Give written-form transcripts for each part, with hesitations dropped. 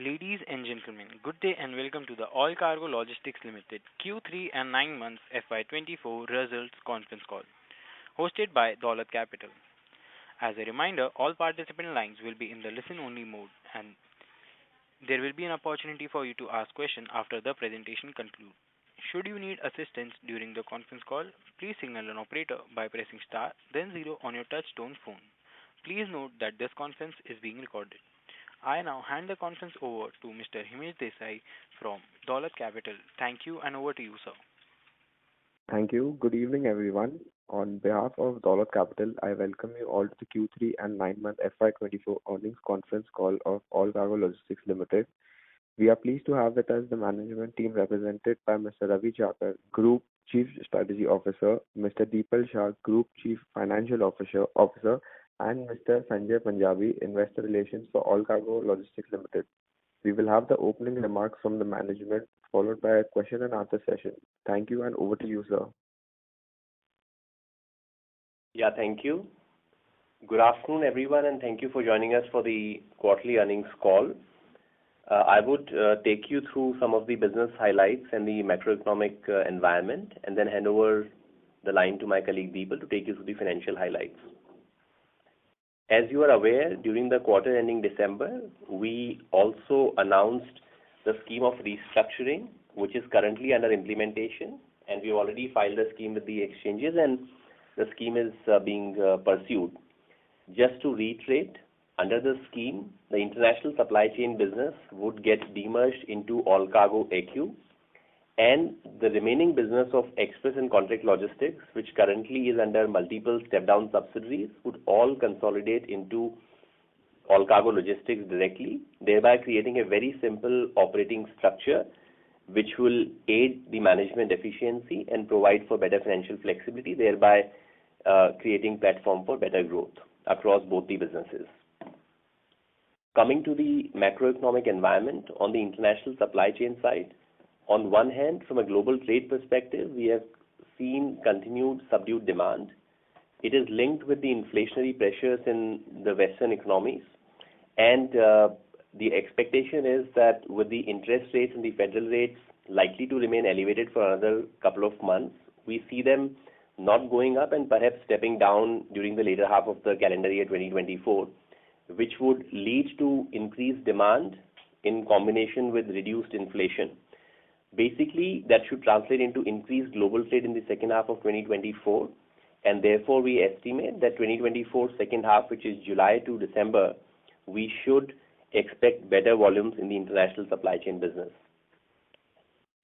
Ladies and gentlemen, good day and welcome to the Allcargo Logistics Limited Q3 and 9 months FY24 results conference call, hosted by Dolat Capital. As a reminder, all participant lines will be in the listen-only mode, and there will be an opportunity for you to ask questions after the presentation concludes. Should you need assistance during the conference call, please signal an operator by pressing star, then zero on your touch-tone phone. Please note that this conference is being recorded. I now hand the conference over to Mr. Himesh Desai from Dolat Capital. Thank you, and over to you, sir. Thank you. Good evening, everyone. On behalf of Dolat Capital, I welcome you all to the Q3 and 9-month FY24 earnings conference call of Allcargo Logistics Limited. We are pleased to have with us the management team represented by Mr. Ravi Chakar, Group Chief Strategy Officer, Mr. Deepal Shah, Group Chief Financial Officer, and Mr. Sanjay Punjabi, Investor Relations for Allcargo Logistics Limited. We will have the opening remarks from the management, followed by a question and answer session. Thank you, and over to you, sir. Yeah, thank you. Good afternoon, everyone, and thank you for joining us for the quarterly earnings call. I would take you through some of the business highlights and the macroeconomic environment, and then hand over the line to my colleague Deepal to take you through the financial highlights. As you are aware, during the quarter ending December, we also announced the scheme of restructuring, which is currently under implementation, and we already filed a scheme with the exchanges, and the scheme is being pursued. Just to reiterate, under the scheme, the international supply chain business would get demerged into Allcargo AQ, and the remaining business of express and contract logistics, which currently is under multiple step-down subsidiaries, would all consolidate into Allcargo Logistics directly, thereby creating a very simple operating structure which will aid the management efficiency and provide for better financial flexibility, thereby creating platform for better growth across both the businesses. Coming to the macroeconomic environment on the international supply chain side, on one hand, from a global trade perspective, we have seen continued subdued demand. It is linked with the inflationary pressures in the Western economies, and the expectation is that with the interest rates and the federal rates likely to remain elevated for another couple of months, we see them not going up and perhaps stepping down during the later half of the calendar year 2024, which would lead to increased demand in combination with reduced inflation. Basically, that should translate into increased global trade in the second half of 2024, and therefore we estimate that 2024 second half, which is July to December, we should expect better volumes in the international supply chain business.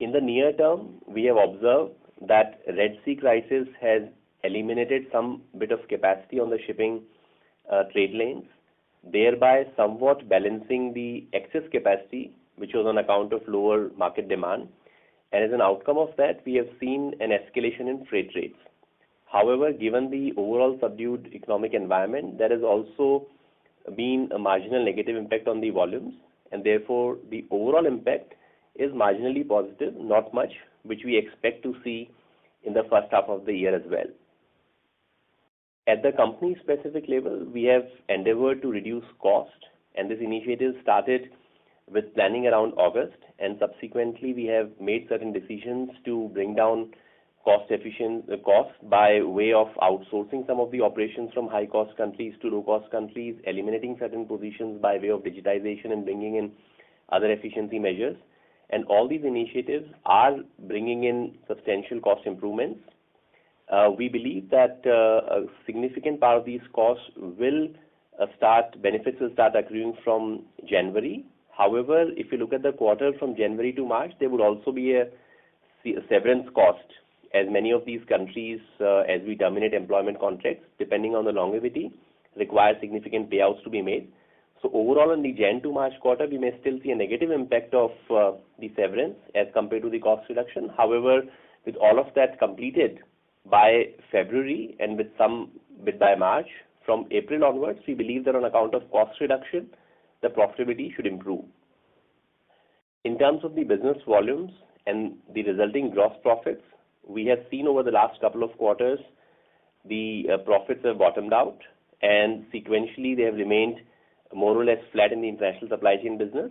In the near term, we have observed that Red Sea crisis has eliminated some bit of capacity on the shipping trade lanes, thereby somewhat balancing the excess capacity, which was on account of lower market demand. And as an outcome of that, we have seen an escalation in freight rates. However, given the overall subdued economic environment, there has also been a marginal negative impact on the volumes, and therefore the overall impact is marginally positive, not much, which we expect to see in the first half of the year as well. At the company specific level, we have endeavored to reduce cost, and this initiative started with planning around August, and subsequently we have made certain decisions to bring down cost by way of outsourcing some of the operations from high cost countries to low cost countries, eliminating certain positions by way of digitization and bringing in other efficiency measures. And all these initiatives are bringing in substantial cost improvements. We believe that a significant part of these costs benefits will start accruing from January. However, if you look at the quarter from January to March, there would also be a severance cost, as many of these countries, as we terminate employment contracts, depending on the longevity, require significant payouts to be made. So overall, in the Jan to March quarter, we may still see a negative impact of the severance as compared to the cost reduction. However, with all of that completed by February and with some bit by March, from April onwards, we believe that on account of cost reduction, the profitability should improve. In terms of the business volumes and the resulting gross profits, we have seen over the last couple of quarters, the profits have bottomed out, and sequentially they have remained more or less flat in the international supply chain business.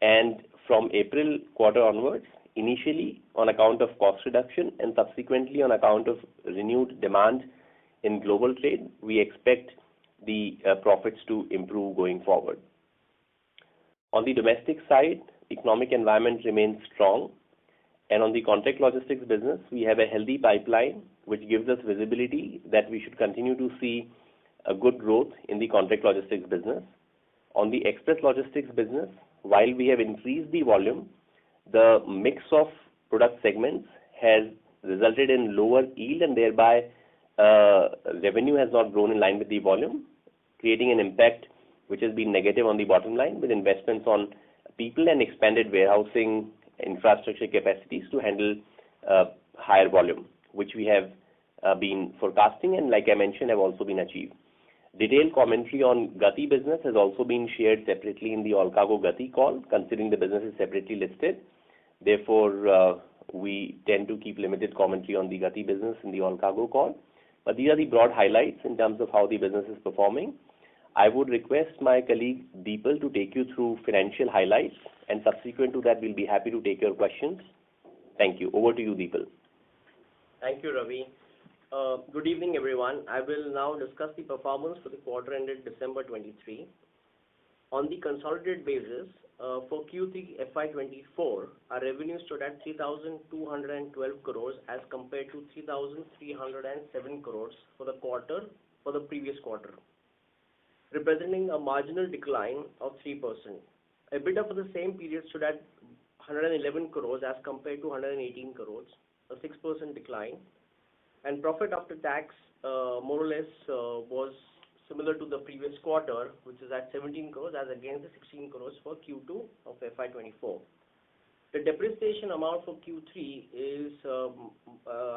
and from April quarter onwards, initially on account of cost reduction and subsequently on account of renewed demand in global trade, we expect the profits to improve going forward. On the domestic side, economic environment remains strong, and on the contract logistics business, we have a healthy pipeline which gives us visibility that we should continue to see a good growth in the contract logistics business. On the express logistics business, while we have increased the volume, the mix of product segments has resulted in lower yield, and thereby revenue has not grown in line with the volume, creating an impact which has been negative on the bottom line, with investments on people and expanded warehousing infrastructure capacities to handle higher volume, which we have been forecasting and, like I mentioned, have also been achieved. Detailed commentary on Gati business has also been shared separately in the Allcargo Gati call, considering the business is separately listed. Therefore, we tend to keep limited commentary on the Gati business in the Allcargo call. But these are the broad highlights in terms of how the business is performing. I would request my colleague Deepal to take you through financial highlights, and subsequent to that, we'll be happy to take your questions. Thank you. Over to you, Deepal. Thank you, Ravi. Good evening, everyone. I will now discuss the performance for the quarter ended December 23. On the consolidated basis, for Q3 FY24, our revenue stood at 3,212 crores as compared to 3,307 crores for the previous quarter, representing a marginal decline of 3%. EBITDA for the same period stood at 111 crores as compared to 118 crores, a 6% decline. And profit after tax, more or less, was similar to the previous quarter, which is at 17 crores as against the 16 crores for Q2 of FY24. The depreciation amount for Q3 is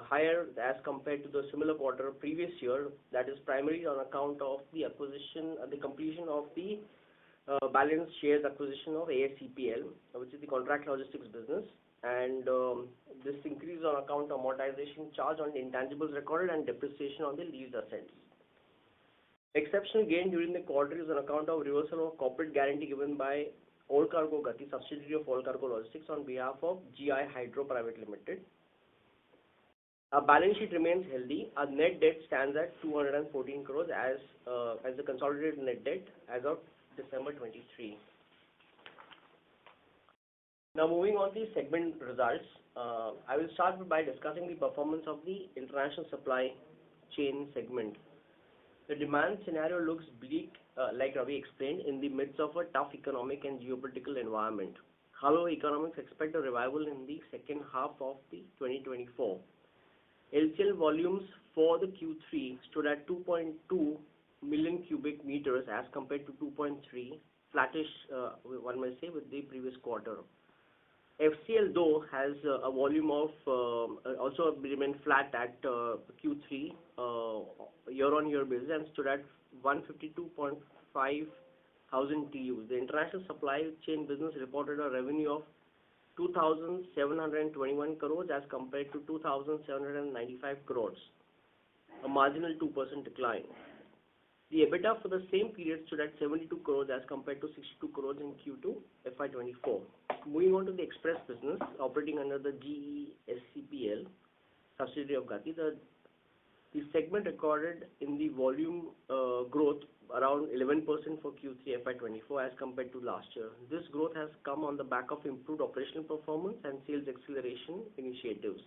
higher as compared to the similar quarter previous year. That is primarily on account of the completion of the balance shares acquisition of ASCPL, which is the contract logistics business, and this increase on account of amortization charge on the intangibles recorded and depreciation on the leased assets. Exceptional gain during the quarter is on account of reversal of corporate guarantee given by Allcargo Gati, subsidiary of Allcargo Logistics, on behalf of GI Hydro Private Limited. Our balance sheet remains healthy. Our net debt stands at 214 crores as the consolidated net debt as of December 23. Now moving on to the segment results, I will start by discussing the performance of the international supply chain segment. The demand scenario looks bleak, like Ravi explained, in the midst of a tough economic and geopolitical environment. However, economics expect a revival in the second half of the 2024. LCL volumes for the Q3 stood at 2.2 million cubic meters as compared to 2.3, flattish, one may say, with the previous quarter. FCL, though, has a volume of also remained flat at Q3 year-on-year basis and stood at 152.5 thousand TEUs. The international supply chain business reported a revenue of 2,721 crores as compared to 2,795 crores, a marginal 2% decline. The EBITDA for the same period stood at 72 crores as compared to 62 crores in Q2 FY24. Moving on to the express business operating under the GESCPL, subsidiary of Gati, the segment recorded in the volume growth around 11% for Q3 FY24 as compared to last year. This growth has come on the back of improved operational performance and sales acceleration initiatives.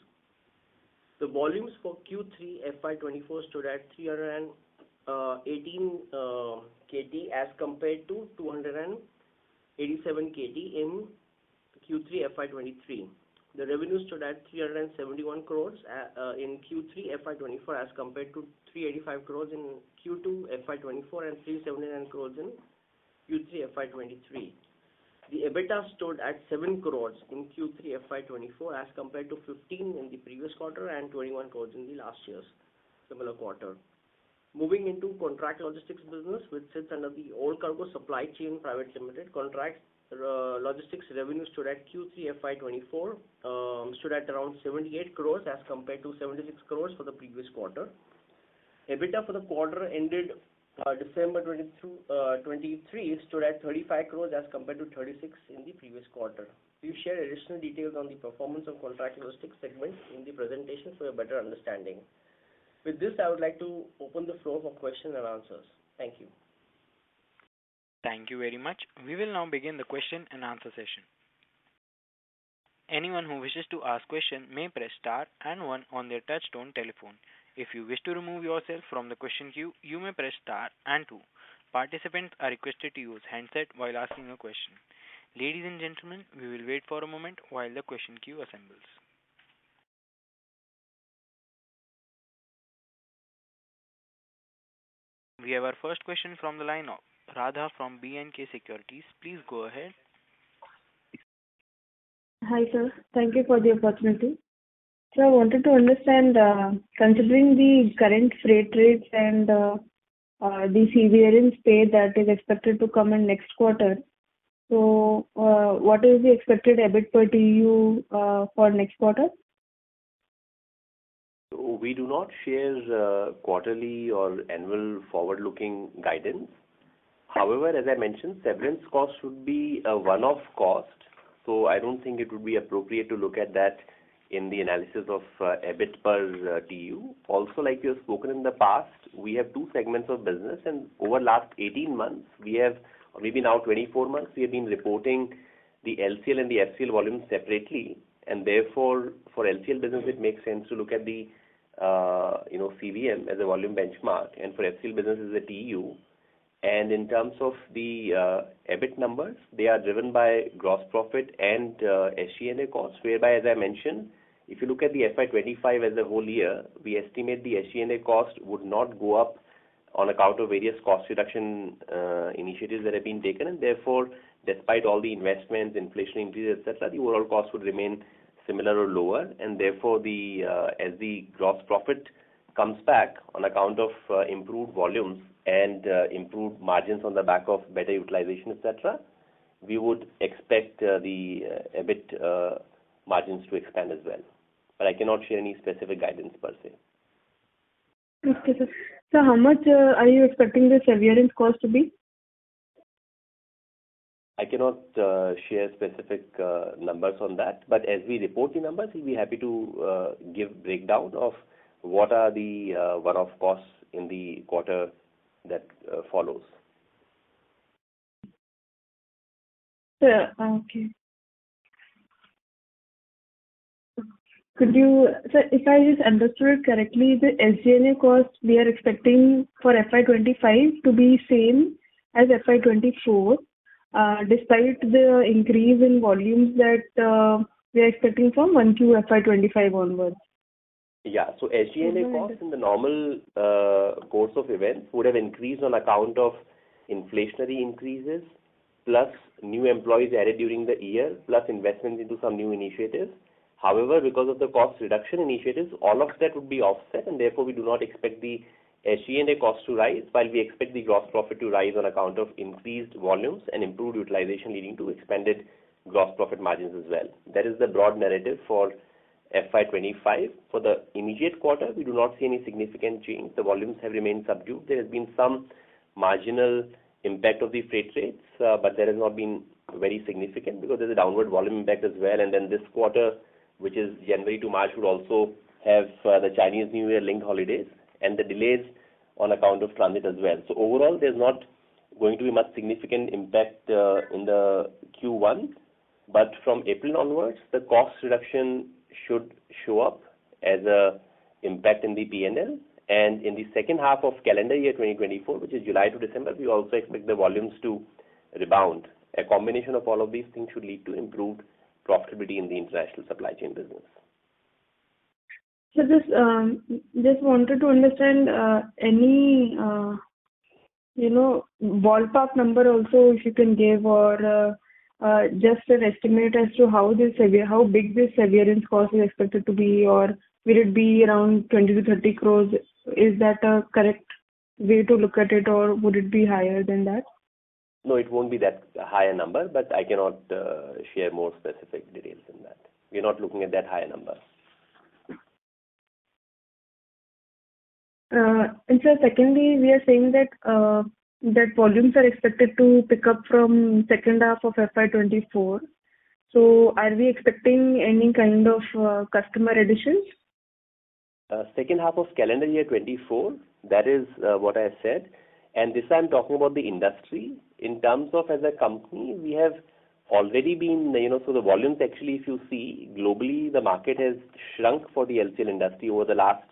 The volumes for Q3 FY24 stood at 318 KT as compared to 287 KT in Q3 FY23. The revenue stood at 371 crores in Q3 FY24 as compared to 385 crores in Q2 FY24 and 379 crores in Q3 FY23. The EBITDA stood at 7 crores in Q3 FY24 as compared to 15 in the previous quarter and 21 crores in the last year's similar quarter. Moving into contract logistics business, which sits under the Allcargo Supply Chain Private Limited, contract logistics revenue stood at Q3 FY24, stood at around 78 crores as compared to 76 crores for the previous quarter. EBITDA for the quarter ended December 23 stood at 35 crores as compared to 36 in the previous quarter. We've shared additional details on the performance of contract logistics segment in the presentation for a better understanding. With this, I would like to open the floor for questions and answers. Thank you. Thank you very much. We will now begin the question and answer session. Anyone who wishes to ask question may press star and one on their touchtone telephone. If you wish to remove yourself from the question queue, you may press star and two. Participants are requested to use handset while asking a question. Ladies and gentlemen, we will wait for a moment while the question queue assembles. We have our first question from the line of Radha from B&K Securities. Please go ahead. Hi, sir. Thank you for the opportunity. So I wanted to understand, considering the current freight rates and the severance pay that is expected to come in next quarter, so what is the expected EBIT per TEU for next quarter? We do not share quarterly or annual forward-looking guidance. However, as I mentioned, severance cost should be a one-off cost, so I don't think it would be appropriate to look at that in the analysis of EBIT per TEU. Also, like we have spoken in the past, we have two segments of business, and over last 18 months, we have, or maybe now 24 months, we have been reporting the LCL and the FCL volumes separately, and therefore, for LCL business, it makes sense to look at the CVM as a volume benchmark, and for FCL business as a TEU. And in terms of the EBIT numbers, they are driven by gross profit and SG&A costs, whereby, as I mentioned, if you look at the FY25 as a whole year, we estimate the SG&A cost would not go up on account of various cost reduction initiatives that have been taken, and therefore, despite all the investments, inflation increases, etc., the overall cost would remain similar or lower, and therefore, as the gross profit comes back on account of improved volumes and improved margins on the back of better utilization, etc., we would expect the EBIT margins to expand as well. But I cannot share any specific guidance per se. Okay, sir. So how much are you expecting the severance cost to be? I cannot share specific numbers on that, but as we report the numbers, we'll be happy to give breakdown of what are the one-off costs in the quarter that follows. Okay. Could you, so if I just understood it correctly, the SG&A cost we are expecting for FY25 to be same as FY24, despite the increase in volumes that we are expecting from 1Q FY25 onwards. Yeah, so SG&A costs in the normal course of events would have increased on account of inflationary increases, plus new employees added during the year, plus investments into some new initiatives. However, because of the cost reduction initiatives, all of that would be offset, and therefore we do not expect the SG&A cost to rise, while we expect the gross profit to rise on account of increased volumes and improved utilization, leading to expanded gross profit margins as well. That is the broad narrative for FY25. For the immediate quarter, we do not see any significant change. The volumes have remained subdued. There has been some marginal impact of the freight rates, but that has not been very significant because there's a downward volume impact as well. And then this quarter, which is January to March, would also have the Chinese New Year linked holidays and the delays on account of transit as well. So overall, there's not going to be much significant impact in the Q1, but from April onwards, the cost reduction should show up as a impact in the P&L. And in the second half of calendar year 2024, which is July to December, we also expect the volumes to rebound. A combination of all of these things should lead to improved profitability in the international supply chain business. So just wanted to understand any ballpark number also, if you can give, or just an estimate as to how big this severance cost is expected to be, or will it be around 20 to 30 crores? Is that a correct way to look at it, or would it be higher than that? No, it won't be that high a number, but I cannot share more specific details than that. We're not looking at that higher number. And so secondly, we are saying that that volumes are expected to pick up from second half of FY24. So are we expecting any kind of customer additions? Second half of calendar year 24, that is what I said. And this I'm talking about the industry. In terms of as a company, we have already been, so the volumes actually, if you see, globally, the market has shrunk for the LCL industry over the last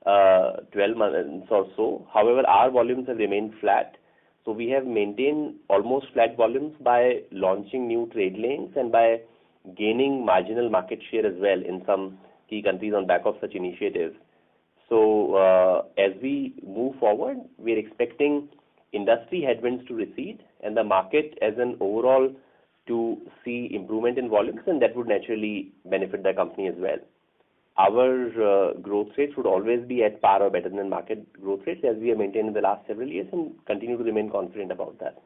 12 months or so. However, our volumes have remained flat. So we have maintained almost flat volumes by launching new trade lanes and by gaining marginal market share as well in some key countries on back of such initiatives. So as we move forward, we are expecting industry headwinds to recede and the market as an overall to see improvement in volumes, and that would naturally benefit the company as well. Our growth rates would always be at par or better than market growth rates as we have maintained in the last several years and continue to remain confident about that.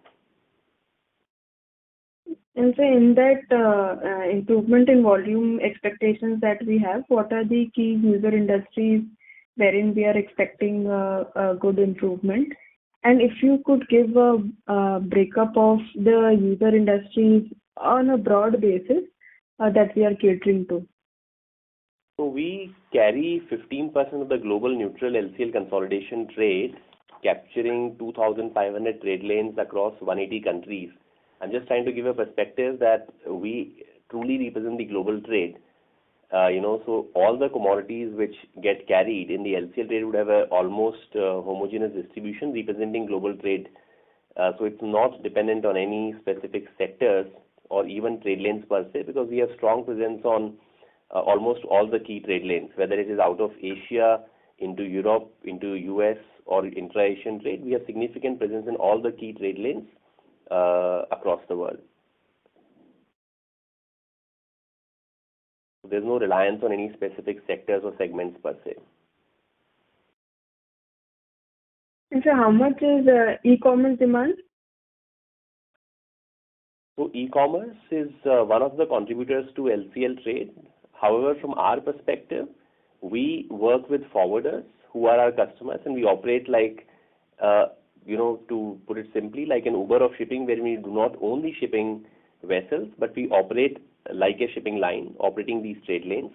And so in that improvement in volume expectations that we have, what are the key user industries wherein we are expecting a good improvement? And if you could give a breakup of the user industries on a broad basis that we are catering to. So we carry 15% of the global neutral LCL consolidation trade, capturing 2,500 trade lanes across 180 countries. I'm just trying to give a perspective that we truly represent the global trade. So all the commodities which get carried in the LCL trade would have a almost homogeneous distribution representing global trade. So it's not dependent on any specific sectors or even trade lanes per se, because we have strong presence on almost all the key trade lanes, whether it is out of Asia, into Europe, into US or intra-Asian trade. We have significant presence in all the key trade lanes across the world. There's no reliance on any specific sectors or segments per se. And so how much is e-commerce demand? So e-commerce is one of the contributors to LCL trade. However, from our perspective, we work with forwarders who are our customers, and we operate like, to put it simply, like an Uber of shipping, where we do not own the shipping vessels, but we operate like a shipping line, operating these trade lanes.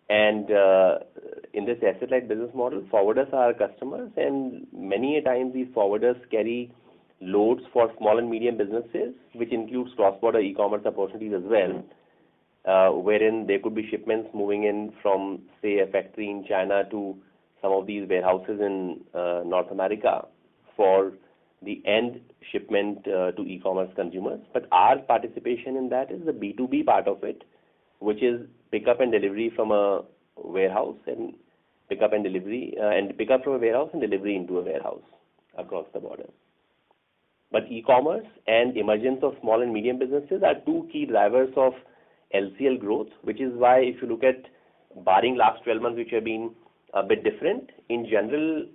And in this asset-light business model, forwarders are our customers, and many a time these forwarders carry loads for small and medium businesses, which includes cross-border e-commerce opportunities as well, wherein there could be shipments moving in from, say, a factory in China to some of these warehouses in North America for the end shipment to e-commerce consumers. But our participation in that is the B2B part of it, which is pickup and delivery from a warehouse and pickup from a warehouse and delivery into a warehouse across the border. But e-commerce and emergence of small and medium businesses are two key drivers of LCL growth, which is why if you look at barring last 12 months, which have been a bit different, in general,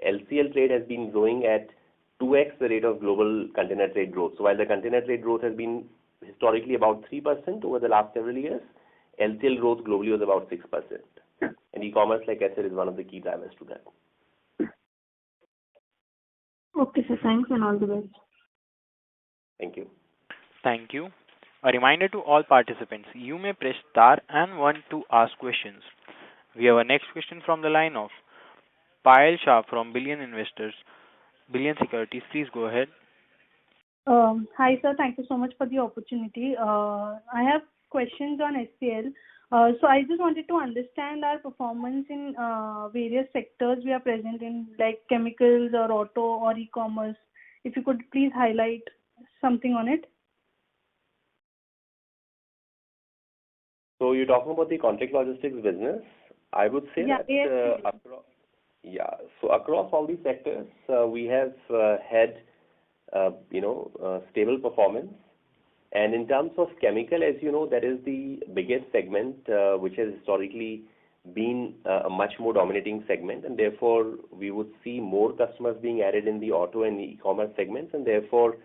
LCL trade has been growing at 2x the rate of global container trade growth. So while the container trade growth has been historically about 3% over the last several years, LCL growth globally was about 6%. And e-commerce, like I said, is one of the key drivers to that. Okay, sir. Thanks and all the best. Thank you. Thank you. A reminder to all participants, you may press star and 1 to ask questions. We have our next question from the line of Payal Shah from Billion Securities. Please go ahead. Hi, sir. Thank you so much for the opportunity. I have questions on SCL. So I just wanted to understand our performance in various sectors we are present in, like chemicals or auto or e-commerce. If you could please highlight something on it. So you're talking about the contract logistics business. I would say So across all these sectors, we have had stable performance. And in terms of chemical, as you know, that is the biggest segment, which has historically been a much more dominating segment, and therefore we would see more customers being added in the auto and the e-commerce segments, and therefore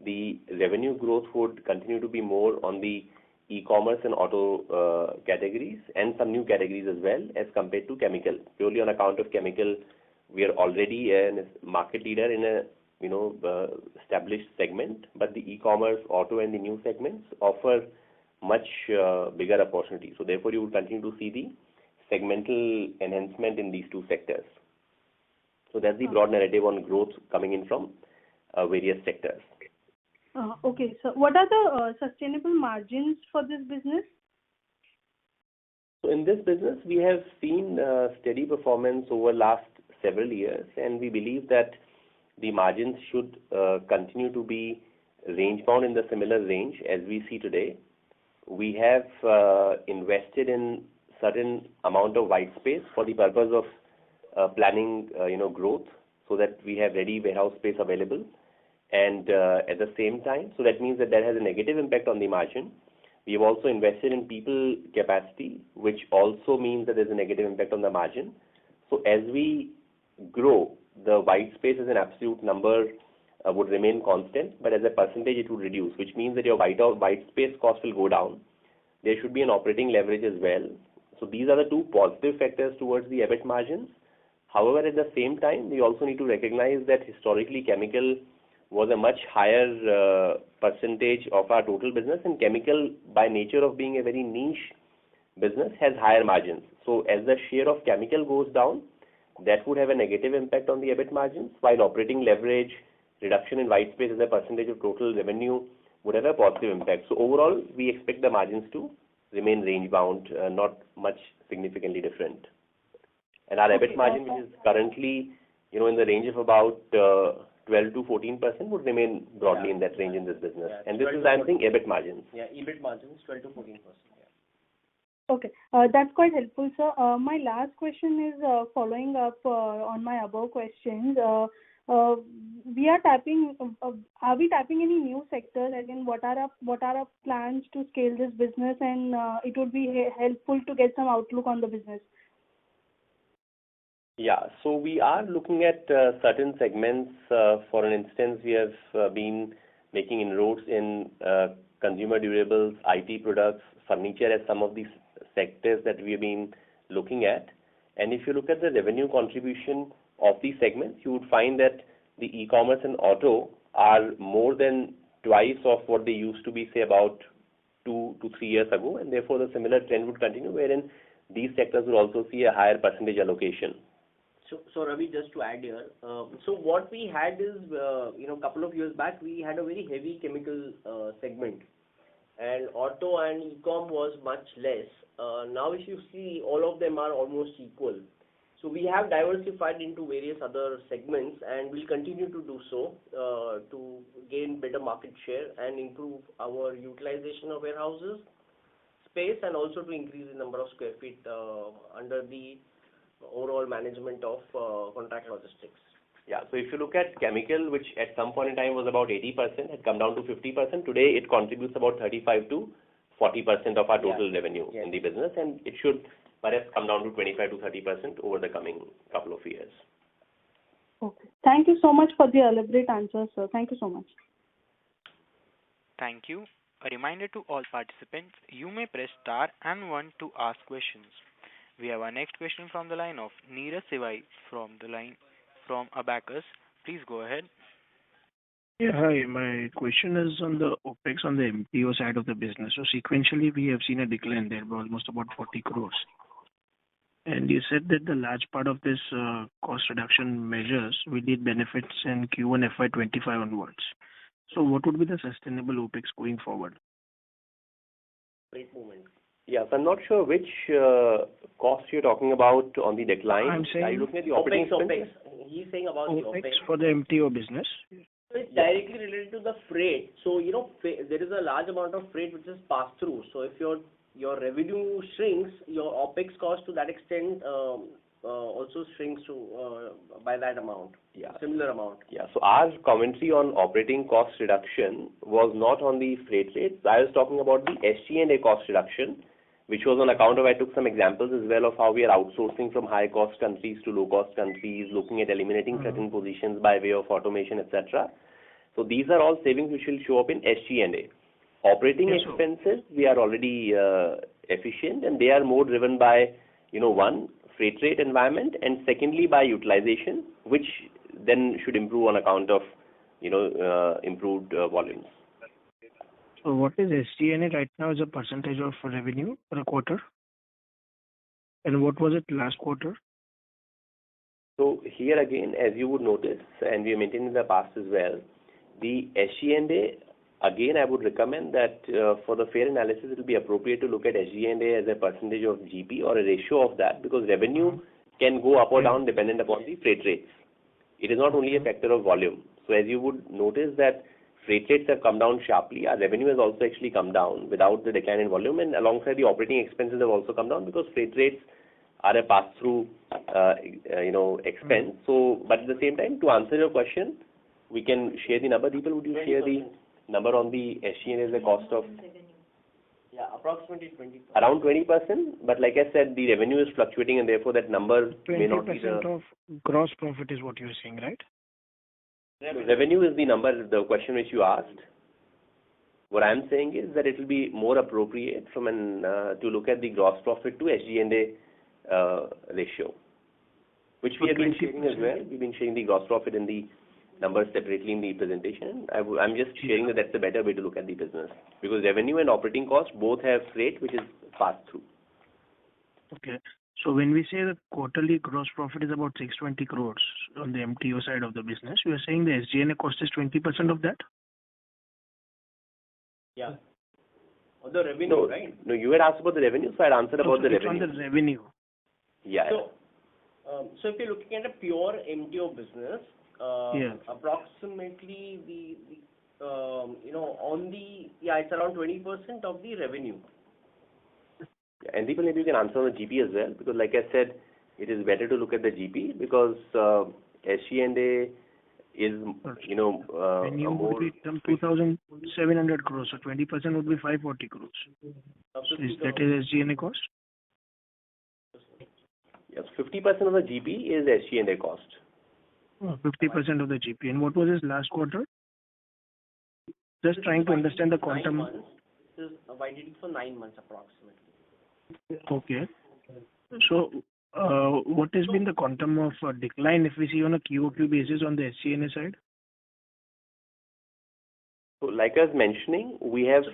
the revenue growth would continue to be more on the e-commerce and auto categories and some new categories as well as compared to chemical. Purely on account of chemical, we are already a market leader in a established segment, but the e-commerce, auto, and the new segments offer much bigger opportunity. So therefore, you will continue to see the segmental enhancement in these two sectors. So that's the broad narrative on growth coming in from various sectors. Okay, so what are the sustainable margins for this business? So in this business, we have seen steady performance over last several years, and we believe that the margins should continue to be range-bound in the similar range as we see today. We have invested in certain amount of white space for the purpose of planning, growth, so that we have ready warehouse space available. And at the same time, so that means that has a negative impact on the margin. We have also invested in people capacity, which also means that there's a negative impact on the margin. So as we grow, the white space as an absolute number would remain constant, but as a percentage it would reduce, which means that your white space cost will go down. There should be an operating leverage as well. So these are the two positive factors towards the EBIT margins. However, at the same time, we also need to recognize that historically chemical was a much higher percentage of our total business, and chemical, by nature of being a very niche business, has higher margins. So as the share of chemical goes down, that would have a negative impact on the EBIT margins, while operating leverage, reduction in white space as a percentage of total revenue would have a positive impact. So overall, we expect the margins to remain range-bound, not much significantly different. And our EBIT margin, which is currently, in the range of about 12 to 14%, would remain broadly in that range in this business. And this is, I'm saying, EBIT margins. Yeah, EBIT margins 12 to 14%. Okay, that's quite helpful, sir. My last question is following up on my above questions. Are we tapping any new sectors? Again, what are our plans to scale this business? And it would be helpful to get some outlook on the business. Yeah, so we are looking at certain segments. For an instance, we have been making inroads in consumer durables, IT products, furniture as some of these sectors that we have been looking at. And if you look at the revenue contribution of these segments, you would find that the e-commerce and auto are more than twice of what they used to be, say, about 2 to 3 years ago. And therefore, the similar trend would continue, wherein these sectors will also see a higher percentage allocation. So Ravi, just to add here, so what we had is, a couple of years back, we had a very heavy chemical segment, and auto and e-com was much less. Now, if you see, all of them are almost equal. So we have diversified into various other segments, and we'll continue to do so to gain better market share and improve our utilization of warehouses space, and also to increase the number of square feet under the overall management of contract logistics. Yeah, so if you look at chemical, which at some point in time was about 80%, had come down to 50%. Today, it contributes about 35 to 40% of our total revenue in the business, and it should perhaps come down to 25 to 30% over the coming couple of years. Okay. Thank you so much for the elaborate answer, sir. Thank you so much. Thank you. A reminder to all participants, you may press star and 1 to ask questions. We have our next question from the line of Neeraj Sivai from Abacus. Please go ahead. Yeah, hi. My question is on the OPEX on the MTO side of the business. So sequentially, we have seen a decline there by almost about 40 crores. And you said that the large part of this cost reduction measures will need benefits in Q1 FY25 onwards. So what would be the sustainable OPEX going forward? Great moment. Yeah, so I'm not sure which cost you're talking about on the decline. I'm saying, are you looking at the operating expenses? He's saying about the OPEX. for the MTO business. So it's directly related to the freight. So, there is a large amount of freight which is passed through. So if your revenue shrinks, your OPEX cost to that extent also shrinks to by that amount. Yeah. Similar amount. Yeah, so our commentary on operating cost reduction was not on the freight rates. I was talking about the SG&A cost reduction, which was on account of, I took some examples as well of how we are outsourcing from high-cost countries to low-cost countries, looking at eliminating certain positions by way of automation, etc. So these are all savings which will show up in SG&A. Operating expenses, we are already efficient, and they are more driven by, one, freight rate environment, and secondly by utilization, which then should improve on account of improved volumes. So what is SG&A right now as a percentage of revenue for a quarter? And what was it last quarter? So here again, as you would notice, and we maintained in the past as well, the SG&A, again, I would recommend that for the fair analysis, it will be appropriate to look at SG&A as a percentage of GP or a ratio of that, because revenue can go up or down dependent upon the freight rates. It is not only a factor of volume. So as you would notice that freight rates have come down sharply, our revenue has also actually come down without the decline in volume, and alongside the operating expenses have also come down because freight rates are a pass-through, expense. So, but at the same time, to answer your question, we can share the number. People, would you share the number on the SG&A as a cost of? Yeah, approximately 20%. Around 20%, but like I said, the revenue is fluctuating, and therefore that number may not be 20% of gross profit is what you're saying, right? Revenue is the number, the question which you asked. What I'm saying is that it will be more appropriate from to look at the gross profit to SG&A ratio, which we have been sharing as well. We've been sharing the gross profit in the numbers separately in the presentation. I'm just sharing that that's a better way to look at the business, because revenue and operating costs both have freight, which is passed through. Okay. So when we say the quarterly gross profit is about 620 crores on the MTO side of the business, you are saying the SG&A cost is 20% of that? Yeah. Or the revenue, right? No, you had asked about the revenue, so I answered about the revenue. On the revenue. Yeah. So if you're looking at a pure MTO business, approximately it's around 20% of the revenue. And people, maybe you can answer on the GP as well, because like I said, it is better to look at the GP because SG&A is, revenue would be 2,700 crores, so 20% would be 540 crores. So is that is SG&A cost? Yes, 50% of the GP is SG&A cost. 50% of the GP. And what was his last quarter? Just trying to understand the quantum. This is YTD for 9 months approximately. Okay. So, what has been the quantum of decline if we see on a QOQ basis on the SG&A side? So, like I was mentioning, we have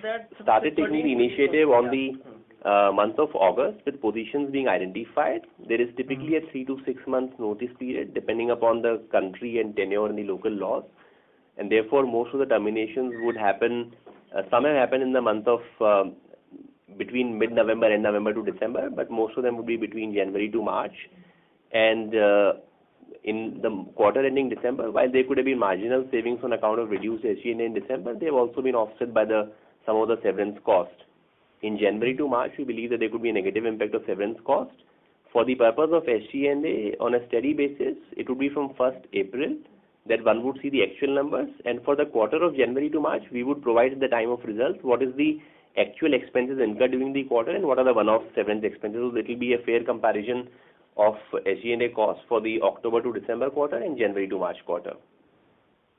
started taking the initiative on the month of August with positions being identified. There is typically a 3 to 6 months notice period depending upon the country and tenure and the local laws, and therefore most of the terminations would happen. Some have happened in the month of between mid-November and November to December, but most of them would be between January to March. And in the quarter ending December, while there could have been marginal savings on account of reduced SG&A in December, they have also been offset by some of the severance cost. In January to March, we believe that there could be a negative impact of severance cost. For the purpose of SG&A on a steady basis, it would be from 1st April that one would see the actual numbers. And for the quarter of January to March, we would provide at the time of results what is the actual expenses incurred during the quarter and what are the one-off severance expenses. So it will be a fair comparison of SG&A costs for the October to December quarter and January to March quarter.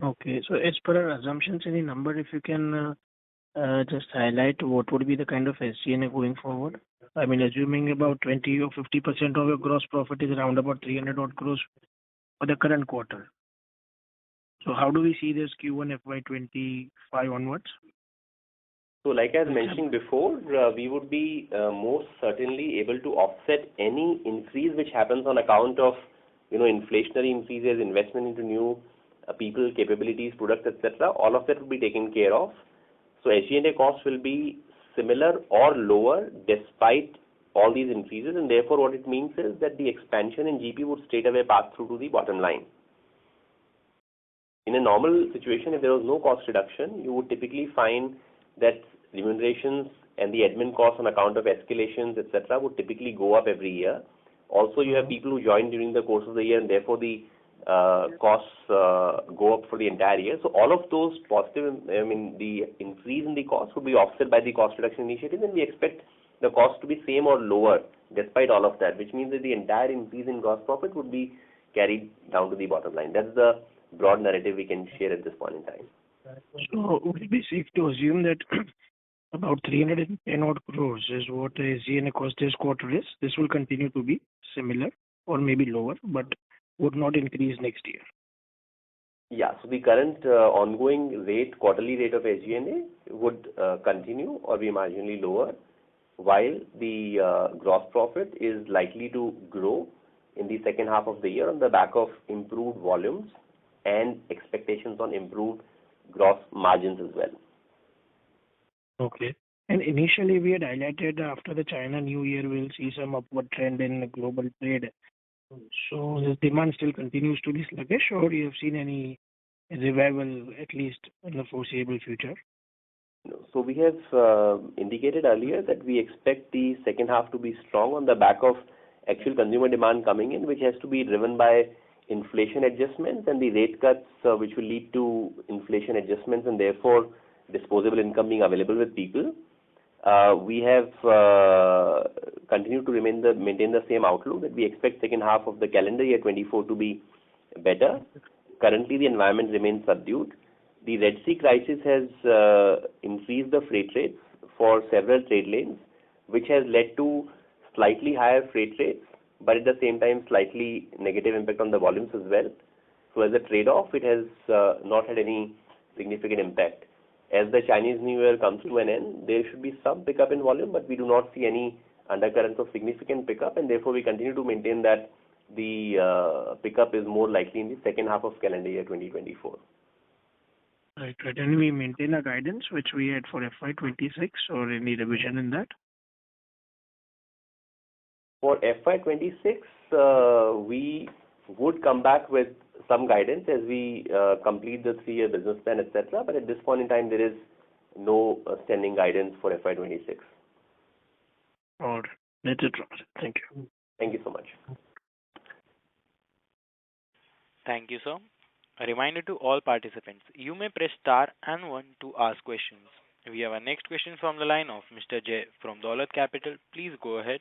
Okay. So as per our assumptions, any number, if you can just highlight what would be the kind of SG&A going forward? I mean, assuming about 20 or 50% of your gross profit is around about 300 odd crores for the current quarter. So how do we see this Q1 FY25 onwards? So like I was mentioning before, we would be most certainly able to offset any increase which happens on account of, inflationary increases, investment into new people, capabilities, products, etc. All of that will be taken care of. So SG&A costs will be similar or lower despite all these increases, and therefore what it means is that the expansion in GP would straight away pass through to the bottom line. In a normal situation, if there was no cost reduction, you would typically find that remunerations and the admin costs on account of escalations, etc., would typically go up every year. Also, you have people who join during the course of the year, and therefore the costs go up for the entire year. So all of those the increase in the cost would be offset by the cost reduction initiatives, and we expect the cost to be same or lower despite all of that, which means that the entire increase in gross profit would be carried down to the bottom line. That's the broad narrative we can share at this point in time. So would it be safe to assume that About 310 odd crores is what the SG&A cost this quarter is. This will continue to be similar or maybe lower, but would not increase next year. Yeah. So the current ongoing quarterly rate of SG&A would continue or be marginally lower, while the gross profit is likely to grow in the second half of the year on the back of improved volumes and expectations on improved gross margins as well. Okay. And initially, we had highlighted after the China New Year, we'll see some upward trend in global trade. So the demand still continues to be sluggish, or you have seen any revival, at least in the foreseeable future? So we have indicated earlier that we expect the second half to be strong on the back of actual consumer demand coming in, which has to be driven by inflation adjustments and the rate cuts, which will lead to inflation adjustments and therefore disposable income being available with people. We have continued to maintain the same outlook that we expect second half of the calendar year 24 to be better. Currently, the environment remains subdued. The Red Sea crisis has increased the freight rates for several trade lanes, which has led to slightly higher freight rates, but at the same time, slightly negative impact on the volumes as well. So as a trade-off, it has not had any significant impact. As the Chinese New Year comes to an end, there should be some pickup in volume, but we do not see any undercurrents of significant pickup, and therefore we continue to maintain that the pickup is more likely in the second half of calendar year 2024. Right. And we maintain a guidance which we had for FY26 or any revision in that? For FY26, we would come back with some guidance as we complete the 3-year business plan, etc. But at this point in time, there is no standing guidance for FY26. All right. That's it, Robert. Thank you. Thank you so much. Thank you, sir. A reminder to all participants, you may press star and 1 to ask questions. We have our next question from the line of Mr. Jay from Dolat Capital. Please go ahead.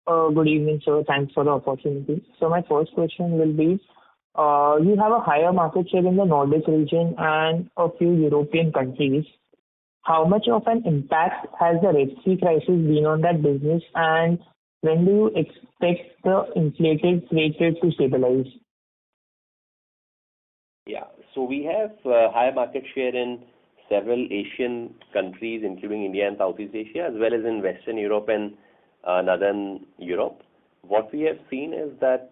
Good evening, sir. Thanks for the opportunity. So my first question will be, you have a higher market share in the Nordic region and a few European countries. How much of an impact has the Red Sea crisis been on that business, and when do you expect the inflated freight rate to stabilize? Yeah. So we have higher market share in several Asian countries, including India and Southeast Asia, as well as in Western Europe and Northern Europe. What we have seen is that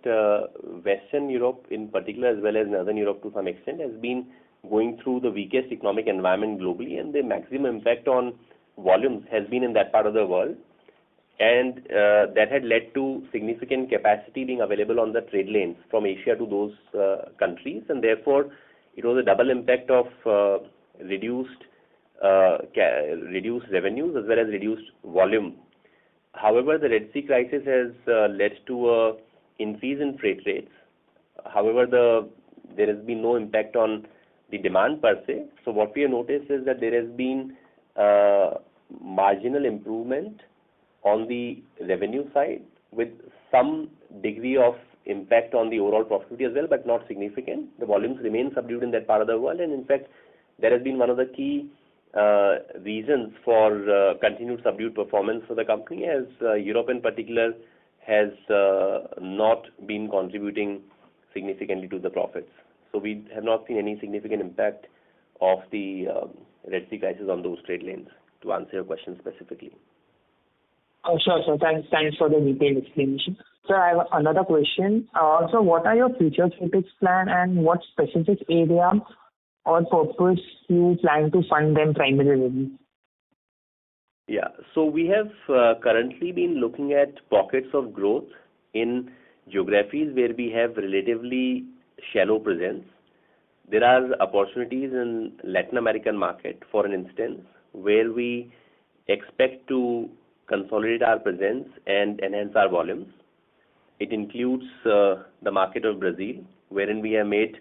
Western Europe in particular, as well as Northern Europe to some extent, has been going through the weakest economic environment globally, and the maximum impact on volumes has been in that part of the world. And that had led to significant capacity being available on the trade lanes from Asia to those countries, and therefore it was a double impact of reduced revenues as well as reduced volume. However, the Red Sea crisis has led to an increase in freight rates. However, there has been no impact on the demand per se. So what we have noticed is that there has been marginal improvement on the revenue side with some degree of impact on the overall profitability as well, but not significant. The volumes remain subdued in that part of the world, and in fact, that has been one of the key reasons for continued subdued performance for the company, as Europe in particular has not been contributing significantly to the profits. So we have not seen any significant impact of the Red Sea crisis on those trade lanes, to answer your question specifically. Sure, sir. Thanks for the detailed explanation. Sir, I have another question. So what are your future CapEx plan, and what specific area or purpose you plan to fund them primarily? Yeah. So we have currently been looking at pockets of growth in geographies where we have relatively shallow presence. There are opportunities in Latin American market, for an instance, where we expect to consolidate our presence and enhance our volumes. It includes the market of Brazil, wherein we have made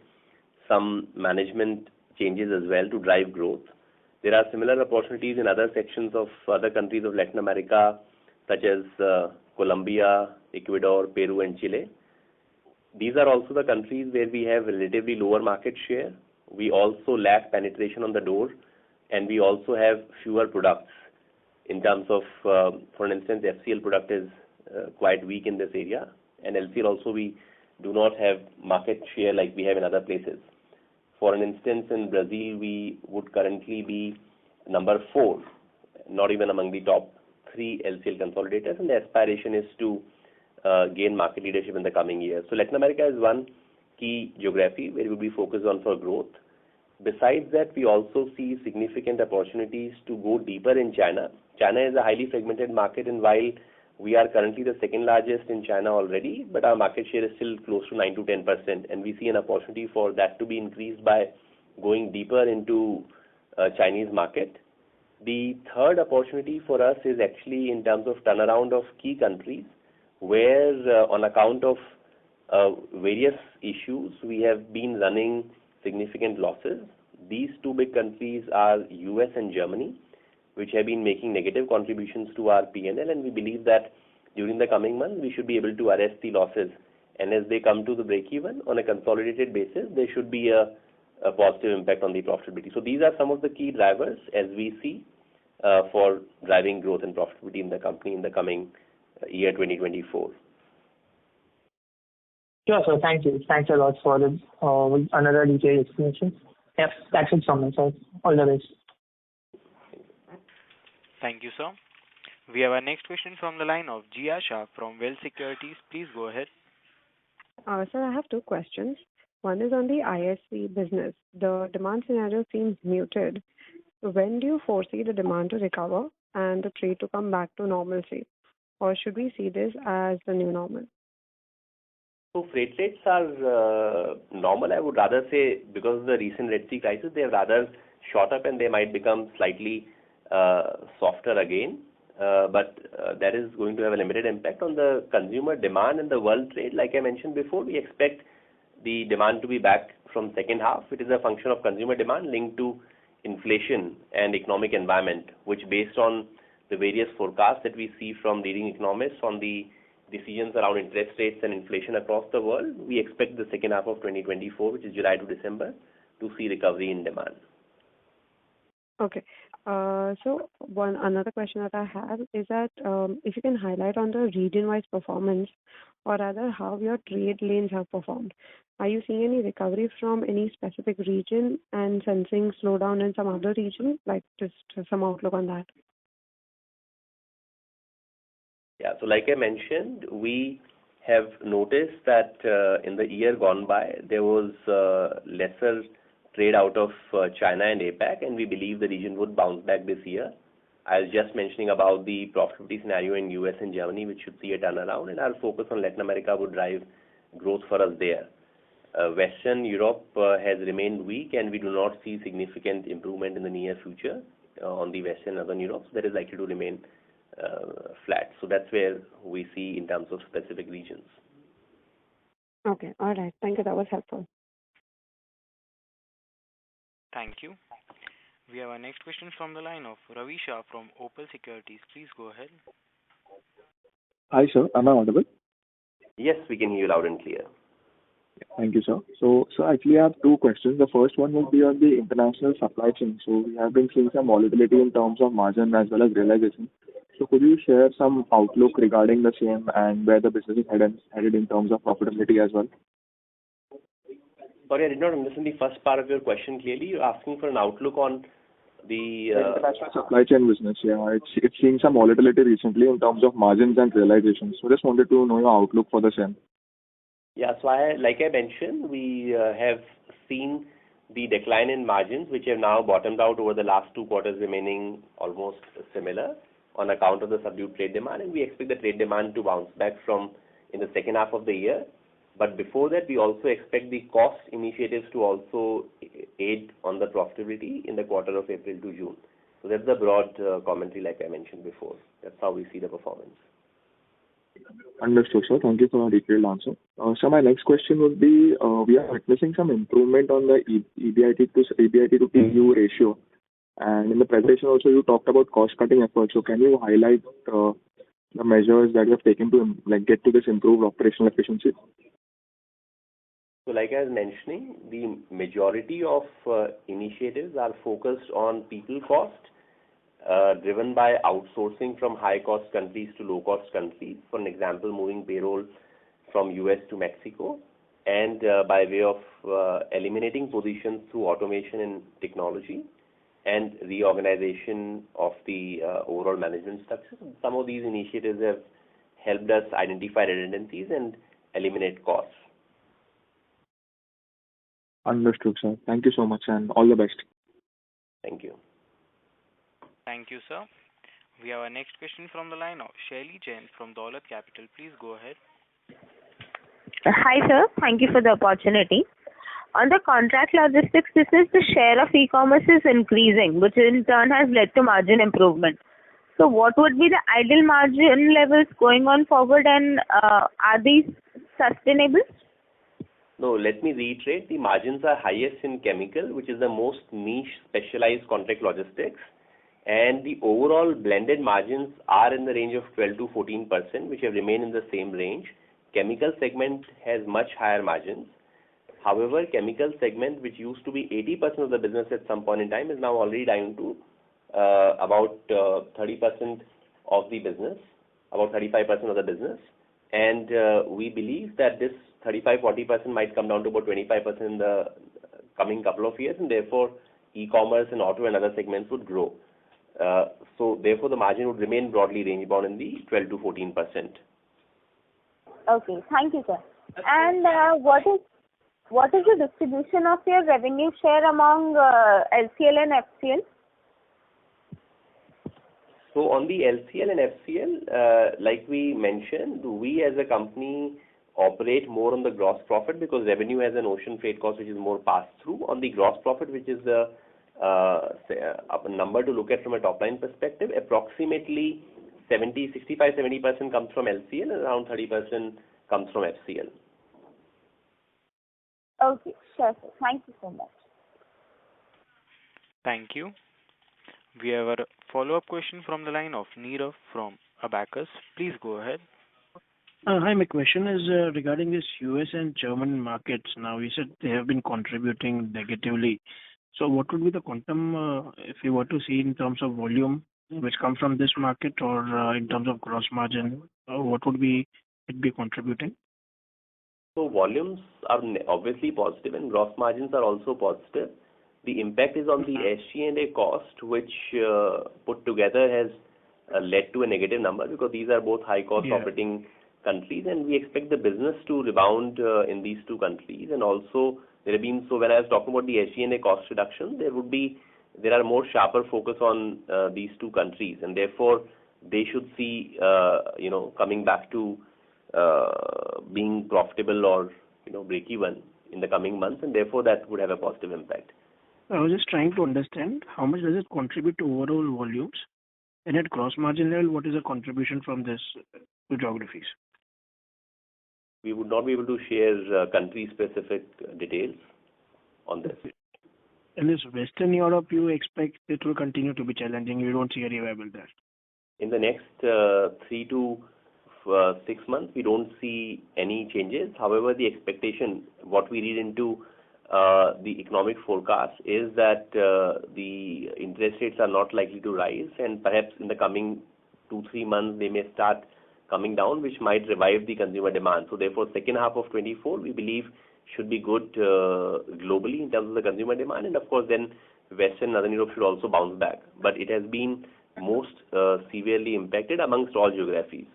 some management changes as well to drive growth. There are similar opportunities in other sections of other countries of Latin America, such as Colombia, Ecuador, Peru, and Chile. These are also the countries where we have relatively lower market share. We also lack penetration on the door, and we also have fewer products in terms of, for instance, FCL product is quite weak in this area, and LCL also we do not have market share like we have in other places. For an instance, in Brazil, we would currently be number 4, not even among the top 3 LCL consolidators, and the aspiration is to gain market leadership in the coming years. So Latin America is one key geography where we will be focused on for growth. Besides that, we also see significant opportunities to go deeper in China. China is a highly fragmented market, and while we are currently the second largest in China already, but our market share is still close to 9 to 10%, and we see an opportunity for that to be increased by going deeper into Chinese market. The third opportunity for us is actually in terms of turnaround of key countries, where on account of various issues we have been running significant losses. These 2 big countries are US and Germany, which have been making negative contributions to our P&L, and we believe that during the coming months we should be able to arrest the losses, and as they come to the break-even on a consolidated basis, there should be a positive impact on the profitability. So these are some of the key drivers as we see for driving growth and profitability in the company in the coming year 2024. Sure, sir. Thank you. Thanks a lot for the another detailed explanation. Yep, that's it from my side. All the best. Thank you, sir. We have our next question from the line of Jia Shah from Well Securities. Please go ahead. Sir, I have 2 questions. One is on the ISV business. The demand scenario seems muted. When do you foresee the demand to recover and the trade to come back to normalcy? Or should we see this as the new normal? So freight rates are normal. I would rather say because of the recent Red Sea crisis, they have rather shot up and they might become slightly softer again. But that is going to have a limited impact on the consumer demand and the world trade. Like I mentioned before, we expect the demand to be back from second half. It is a function of consumer demand linked to inflation and economic environment, which based on the various forecasts that we see from leading economists on the decisions around interest rates and inflation across the world, we expect the second half of 2024, which is July to December, to see recovery in demand. Okay. So another question that I have is that if you can highlight on the region-wise performance, or rather how your trade lanes have performed. Are you seeing any recovery from any specific region and sensing slowdown in some other region? Like just some outlook on that. Yeah, so like I mentioned, we have noticed that in the year gone by, there was lesser trade out of China and APAC, and we believe the region would bounce back this year. I was just mentioning about the profitability scenario in US and Germany, which should see a turnaround, and our focus on Latin America would drive growth for us there. Western Europe has remained weak, and we do not see significant improvement in the near future on the Western and Northern Europe. So that is likely to remain flat. So that's where we see in terms of specific regions. Okay, all right. Thank you. That was helpful. Thank you. We have our next question from the line of Ravi Shah from Opal Securities. Please go ahead. Hi, sir. Am I audible? Yes, we can hear you loud and clear. Thank you, sir. So actually I have 2 questions. The first one will be on the international supply chain. So we have been seeing some volatility in terms of margin as well as realization. So could you share some outlook regarding the same and where the business is headed in terms of profitability as well? Sorry, I did not understand the first part of your question clearly. You're asking for an outlook on the international supply chain business. Yeah, it's seeing some volatility recently in terms of margins and realizations. So just wanted to know your outlook for the same. Yeah, so like I mentioned, we have seen the decline in margins, which have now bottomed out over the last 2 quarters, remaining almost similar on account of the subdued trade demand, and we expect the trade demand to bounce back from in the second half of the year. But before that, we also expect the cost initiatives to also aid on the profitability in the quarter of April to June. So that's the broad commentary like I mentioned before. That's how we see the performance. Understood, sir. Thank you for a detailed answer. So my next question would be, we are witnessing some improvement on the EBIT to TEU ratio. And in the presentation also, you talked about cost-cutting efforts. So can you highlight the measures that you have taken to get to this improved operational efficiency? So like I was mentioning, the majority of initiatives are focused on people cost, driven by outsourcing from high-cost countries to low-cost countries. For an example, moving payroll from US to Mexico, and by way of eliminating positions through automation and technology and reorganization of the overall management structure. Some of these initiatives have helped us identify redundancies and eliminate costs. Understood, sir. Thank you so much and all the best. Thank you. Thank you, sir. We have our next question from the line of Shaili Jain from Dolat Capital. Please go ahead. Hi, sir. Thank you for the opportunity. On the contract logistics business, the share of e-commerce is increasing, which in turn has led to margin improvement. So what would be the ideal margin levels going on forward, and are these sustainable? No, let me reiterate, the margins are highest in chemical, which is the most niche specialized contract logistics, and the overall blended margins are in the range of 12 to 14%, which have remained in the same range. Chemical segment has much higher margins. However, chemical segment, which used to be 80% of the business at some point in time, is now already down to about 30% of the business, about 35% of the business. And we believe that this 35-40% might come down to about 25% in the coming couple of years, and therefore e-commerce and auto and other segments would grow. So therefore the margin would remain broadly range bound in the 12 to 14%. Okay, thank you, sir. And what is the distribution of your revenue share among LCL and FCL? So on the LCL and FCL, like we mentioned, we as a company operate more on the gross profit because revenue has an ocean freight cost which is more passed through. On the gross profit, which is the a number to look at from a top line perspective, approximately 65-70% comes from LCL and around 30% comes from FCL. Okay, sure, sir. Thank you so much. Thank you. We have a follow-up question from the line of Nirav from Abacus. Please go ahead. Hi, my question is regarding this US and German markets. Now, you said they have been contributing negatively. So what would be the quantum if you were to see in terms of volume which comes from this market, or in terms of gross margin, what would it be contributing? So volumes are obviously positive and gross margins are also positive. The impact is on the SG&A cost, which put together has led to a negative number because these are both high-cost operating countries, and we expect the business to rebound in these two countries. And also, there have been, so when I was talking about the SG&A cost reduction, there are more sharper focus on these two countries, and therefore they should see coming back to being profitable or break even in the coming months, and therefore that would have a positive impact. I was just trying to understand how much does it contribute to overall volumes, and at gross margin level, what is the contribution from this two geographies? We would not be able to share country-specific details on this. In this Western Europe, you expect it will continue to be challenging. You don't see a revival there. In the next 3 to 6 months, we don't see any changes. However, the expectation, what we read into the economic forecast, is that the interest rates are not likely to rise, and perhaps in the coming 2-3 months they may start coming down, which might revive the consumer demand. So therefore, second half of 24, we believe, should be good globally in terms of the consumer demand, and of course then Western and Northern Europe should also bounce back. But it has been most severely impacted amongst all geographies.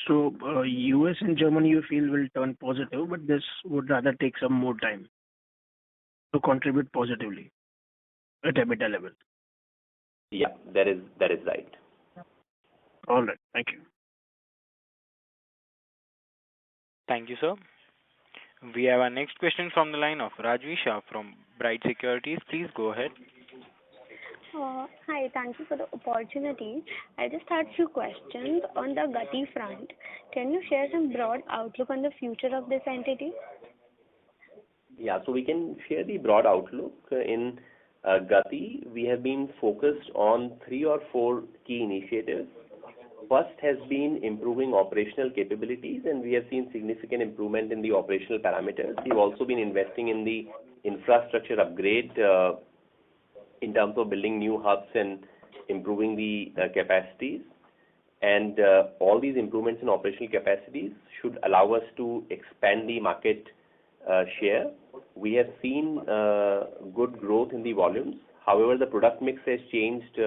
So US and Germany you feel will turn positive, but this would rather take some more time to contribute positively at EBITDA level. Yeah, that is right. All right, thank you. Thank you, sir. We have our next question from the line of Rajvi Shah from Bright Securities. Please go ahead. Hi, thank you for the opportunity. I just had few questions on the Gati front. Can you share some broad outlook on the future of this entity? Yeah, so we can share the broad outlook. In Gati, we have been focused on 3 or 4 key initiatives. First has been improving operational capabilities, and we have seen significant improvement in the operational parameters. We've also been investing in the infrastructure upgrade in terms of building new hubs and improving the capacities. And all these improvements in operational capacities should allow us to expand the market share. We have seen good growth in the volumes. However, the product mix has changed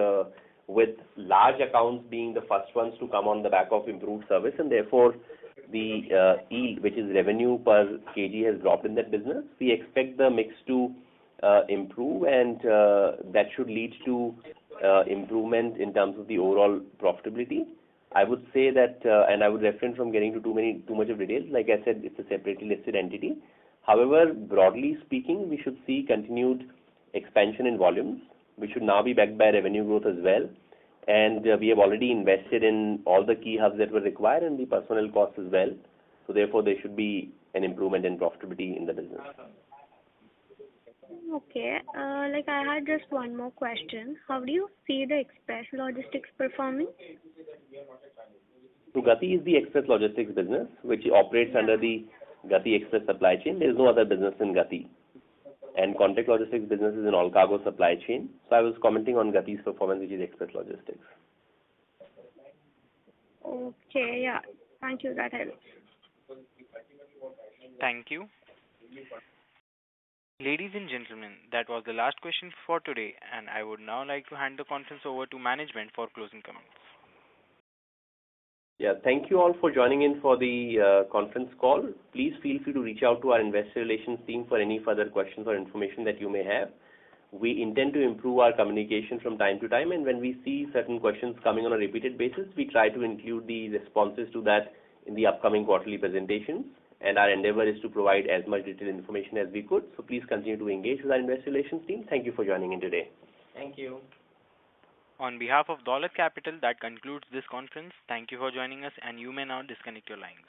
with large accounts being the first ones to come on the back of improved service, and therefore the yield, which is revenue per kg, has dropped in that business. We expect the mix to improve, and that should lead to improvement in terms of the overall profitability. I would say that, and I would refrain from getting to too much of details. Like I said, it's a separately listed entity. However, broadly speaking, we should see continued expansion in volumes, which should now be backed by revenue growth as well. And we have already invested in all the key hubs that were required and the personnel costs as well. So therefore, there should be an improvement in profitability in the business. Okay. Like I had just one more question. How do you see the express logistics performing? So Gati is the express logistics business, which operates under the Gati Express supply chain. There is no other business in Gati. And contract logistics business is in Allcargo supply chain. So I was commenting on Gati's performance, which is express logistics. Okay, yeah. Thank you. That helps. Thank you. Ladies and gentlemen, that was the last question for today, and I would now like to hand the conference over to management for closing comments. Yeah, thank you all for joining in for the conference call. Please feel free to reach out to our investor relations team for any further questions or information that you may have. We intend to improve our communication from time to time, and when we see certain questions coming on a repeated basis, we try to include the responses to that in the upcoming quarterly presentations. And our endeavor is to provide as much detailed information as we could. So please continue to engage with our investor relations team. Thank you for joining in today. Thank you. On behalf of Dolat Capital, that concludes this conference. Thank you for joining us, and you may now disconnect your lines.